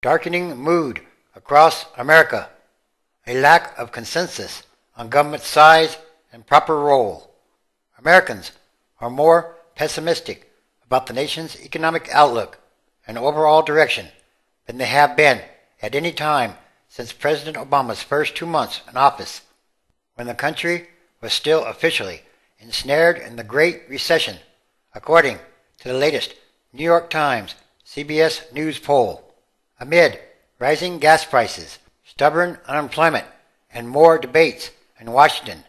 darkening mood across America, a lack of consensus on government size and proper role. Americans are more pessimistic about the nation's economic outlook and overall direction than they have been at any time since President Obama's first 2 months in office, when the country was still officially ensnared in the Great Recession, according to the latest New York Times CBS News poll. Amid rising gas prices, stubborn unemployment, and more debates in Washington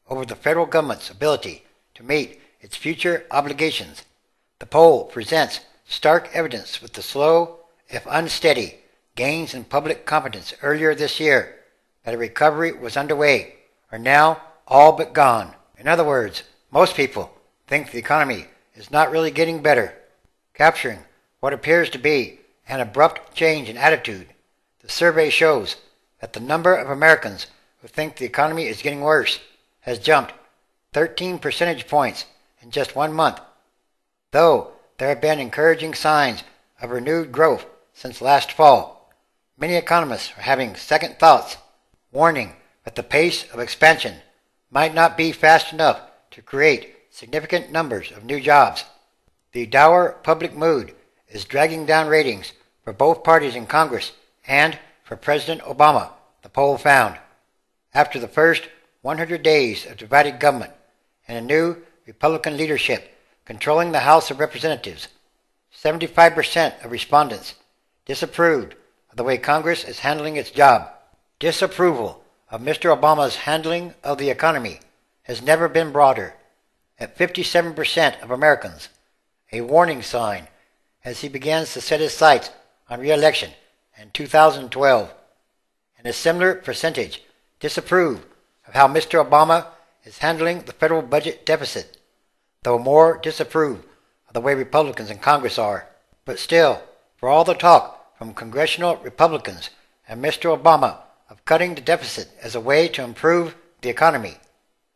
over the federal government's ability to meet its future obligations, the poll presents stark evidence with the slow, if unsteady, gains in public confidence earlier this year that a recovery was underway are now all but gone. In other words, most people think the economy is not really getting better. Capturing what appears to be an abrupt change in attitude, the survey shows that the number of Americans who think the economy is getting worse has jumped 13 percentage points in just 1 month, though there have been encouraging signs of renewed growth since last fall. Many economists are having second thoughts, warning that the pace of expansion might not be fast enough to create significant numbers of new jobs. The dour public mood is dragging down ratings for both parties in Congress and for President Obama, the poll found. After the first 100 days of divided government and a new Republican leadership controlling the House of Representatives, 75% of respondents disapproved of the way Congress is handling its job. Disapproval of Mr. Obama's handling of the economy has never been broader, at 57% of Americans, a warning sign as he begins to set his sights on re-election in 2012, and a similar percentage disapprove of how Mr. Obama is handling the federal budget deficit, though more disapprove of the way Republicans in Congress are. But still, for all the talk from congressional Republicans and Mr. Obama of cutting the deficit as a way to improve the economy,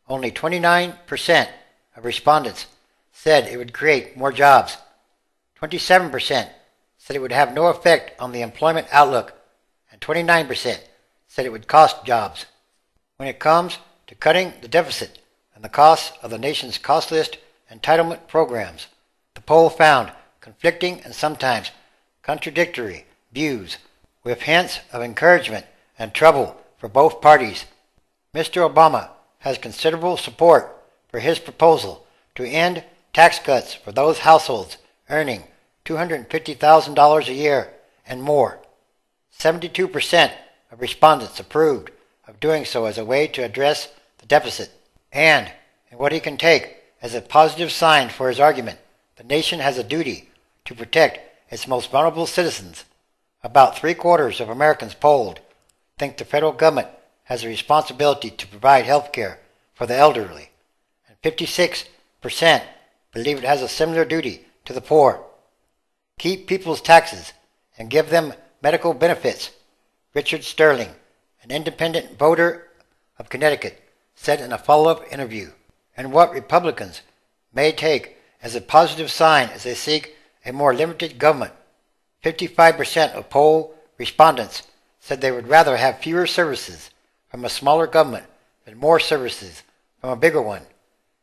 only 29% of respondents said it would create more jobs. 27% said it would have no effect on the employment outlook, and 29% said it would cost jobs. When it comes to cutting the deficit and the costs of the nation's costliest entitlement programs, the poll found conflicting and sometimes contradictory views, with hints of encouragement and trouble for both parties. Mr. Obama has considerable support for his proposal to end tax cuts for those households earning $250,000 a year and more. 72% of respondents approved of doing so as a way to address the deficit, and in what he can take as a positive sign for his argument, the nation has a duty to protect its most vulnerable citizens. About 3/4 of Americans polled think the federal government has a responsibility to provide health care for the elderly, and 56% believe it has a similar duty to the poor. Keep people's taxes and give them medical benefits, Richard Sterling, an independent voter of Connecticut, said in a follow-up interview. And what Republicans may take as a positive sign as they seek a more limited government. 55% of poll respondents said they would rather have fewer services from a smaller government than more services from a bigger one,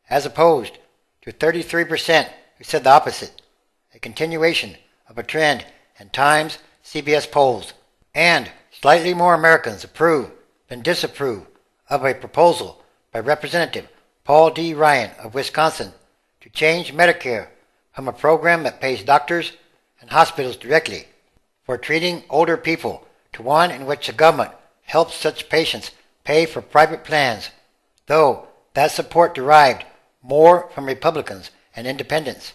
as opposed to 33% who said the opposite, a continuation of a trend in Times CBS polls. And slightly more Americans approve than disapprove of a proposal by Representative Paul D. Ryan of Wisconsin to change Medicare from a program that pays doctors and hospitals directly for treating older people to one in which the government helps such patients pay for private plans, though that support derived more from Republicans and independents.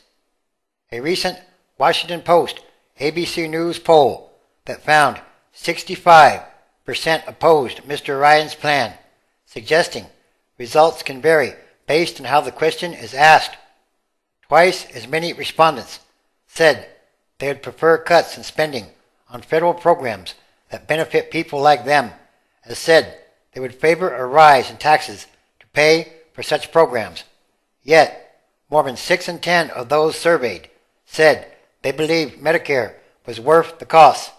A recent Washington Post ABC News poll that found 65% opposed Mr. Ryan's plan, suggesting results can vary based on how the question is asked. Twice as many respondents said they would prefer cuts in spending on federal programs that benefit people like them, as said they would favor a rise in taxes to pay for such programs. Yet, more than 6 in 10 of those surveyed said they believed Medicare was worth the cost.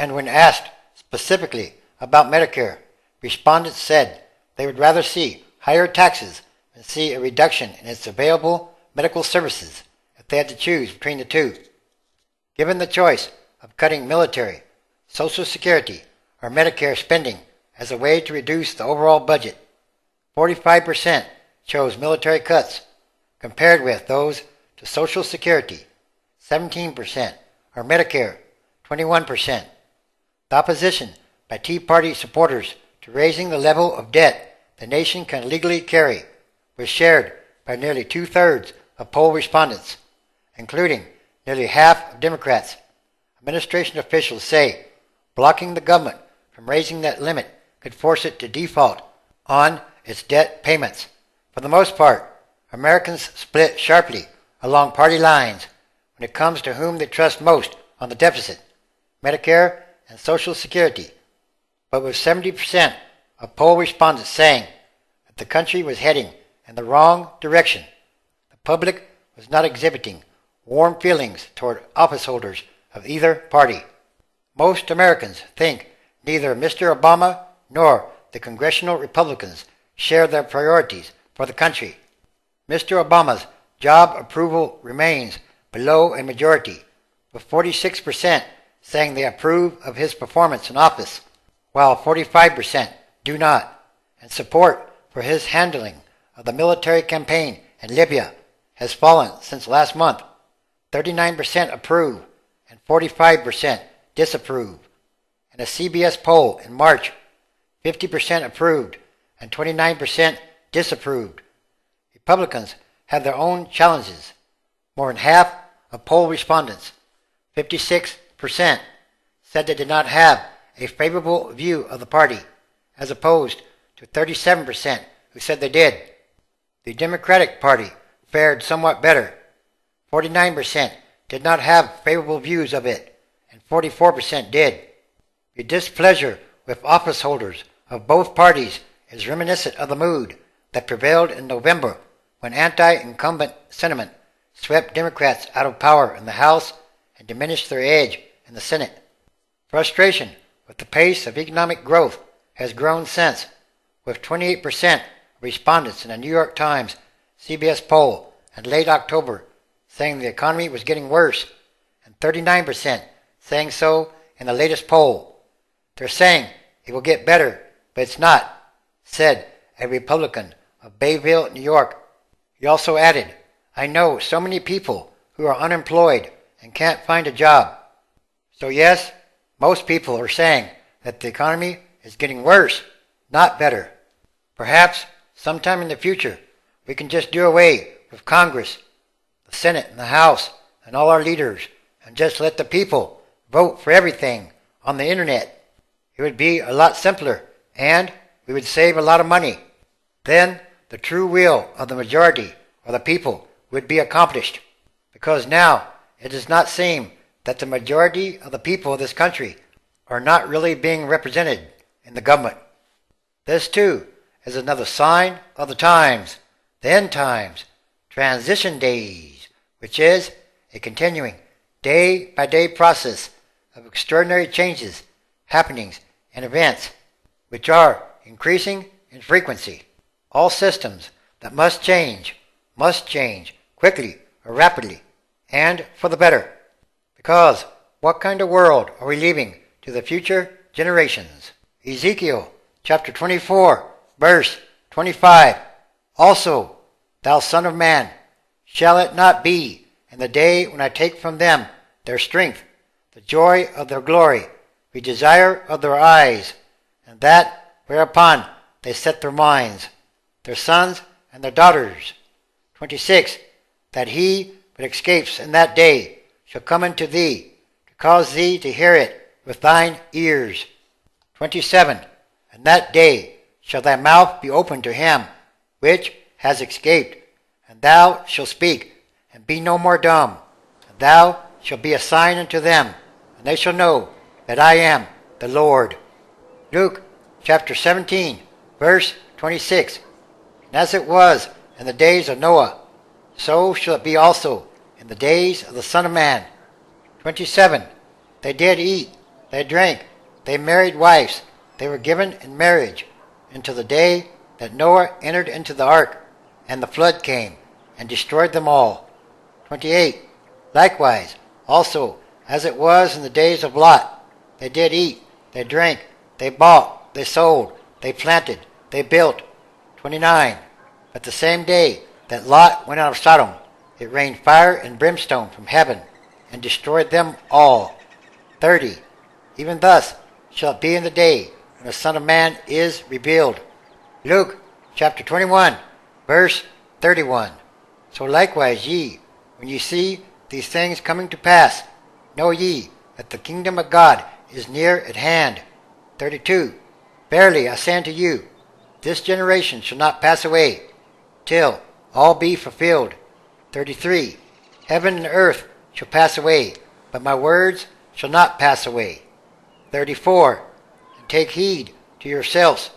And when asked specifically about Medicare, respondents said they would rather see higher taxes than see a reduction in its available medical services if they had to choose between the two. Given the choice of cutting military, Social Security, or Medicare spending as a way to reduce the overall budget, 45% chose military cuts, compared with those to Social Security, 17%, or Medicare, 21%. The opposition by Tea Party supporters to raising the level of debt the nation can legally carry was shared by nearly two-thirds of poll respondents, including nearly half of Democrats. Administration officials say blocking the government from raising that limit could force it to default on its debt payments. For the most part, Americans split sharply along party lines when it comes to whom they trust most on the deficit, Medicare and Social Security, but with 70% of poll respondents saying that the country was heading in the wrong direction, the public was not exhibiting warm feelings toward office holders of either party. Most Americans think neither Mr. Obama nor the congressional Republicans share their priorities for the country. Mr. Obama's job approval remains below a majority, with 46% saying they approve of his performance in office, while 45% do not, and support for his handling of the military campaign in Libya has fallen since last month. 39% approve and 45% disapprove. In a CBS poll in March, 50% approved and 29% disapproved. Republicans have their own challenges. More than half of poll respondents, 56%, said they did not have a favorable view of the party, as opposed to 37% who said they did. The Democratic Party fared somewhat better. 49% did not have favorable views of it, and 44% did. The displeasure with office holders of both parties is reminiscent of the mood that prevailed in November when anti-incumbent sentiment swept Democrats out of power in the House and diminished their edge in the Senate. Frustration with the pace of economic growth has grown since, with 28% of respondents in a New York Times CBS poll in late October saying the economy was getting worse, and 39% saying so in the latest poll. They're saying it will get better, but it's not, said a Republican of Bayville, New York. He also added, I know so many people who are unemployed and can't find a job. So yes, most people are saying that the economy is getting worse, not better. Perhaps sometime in the future we can just do away with Congress, the Senate and the House, and all our leaders, and just let the people vote for everything on the internet. It would be a lot simpler, and we would save a lot of money. Then the true will of the majority or the people would be accomplished, because now it does not seem that the majority of the people of this country are not really being represented in the government. This too is another sign of the times, the end times, transition days, which is a continuing day-by-day process of extraordinary changes, happenings, and events, which are increasing in frequency. All systems that must change quickly or rapidly, and for the better. Because what kind of world are we leaving to the future generations? Ezekiel chapter 24, verse 25. Also, thou son of man, shall it not be in the day when I take from them their strength, the joy of their glory, the desire of their eyes, and that whereupon they set their minds, their sons and their daughters. 26. That he that escapes in that day shall come unto thee, to cause thee to hear it with thine ears. 27. And that day shall thy mouth be opened to him which has escaped, and thou shalt speak, and be no more dumb. And thou shalt be a sign unto them, and they shall know that I am the Lord. Luke chapter 17, verse 26. And as it was in the days of Noah, so shall it be also in the days of the Son of Man. 27. They did eat they drank, they married wives, they were given in marriage, until the day that Noah entered into the ark, and the flood came, and destroyed them all. 28. Likewise, also, as it was in the days of Lot, they did eat, they drank, they bought, they sold, they planted, they built. 29. But the same day that Lot went out of Sodom, it rained fire and brimstone from heaven, and destroyed them all. 30. Even thus shall it be in the day when the Son of Man is revealed. Luke chapter 21, verse 31. So likewise ye, when ye see these things coming to pass, know ye that the kingdom of God is near at hand. 32. Verily I say unto you, this generation shall not pass away, till all be fulfilled. 33. Heaven and earth shall pass away, but my words shall not pass away. 34. And take heed to yourselves,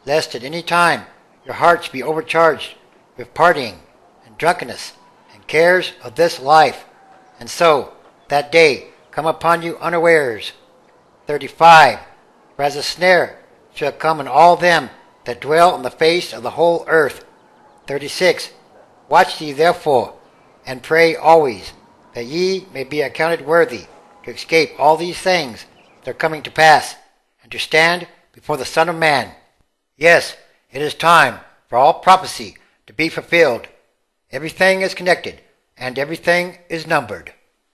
lest at any time your hearts be overcharged with partying and drunkenness and cares of this life, and so that day come upon you unawares. 35. For as a snare shall come on all them that dwell on the face of the whole earth. 36. Watch ye therefore, and pray always, that ye may be accounted worthy to escape all these things that are coming to pass, and to stand before the Son of Man. Yes, it is time for all prophecy to be fulfilled. Everything is connected, and everything is numbered.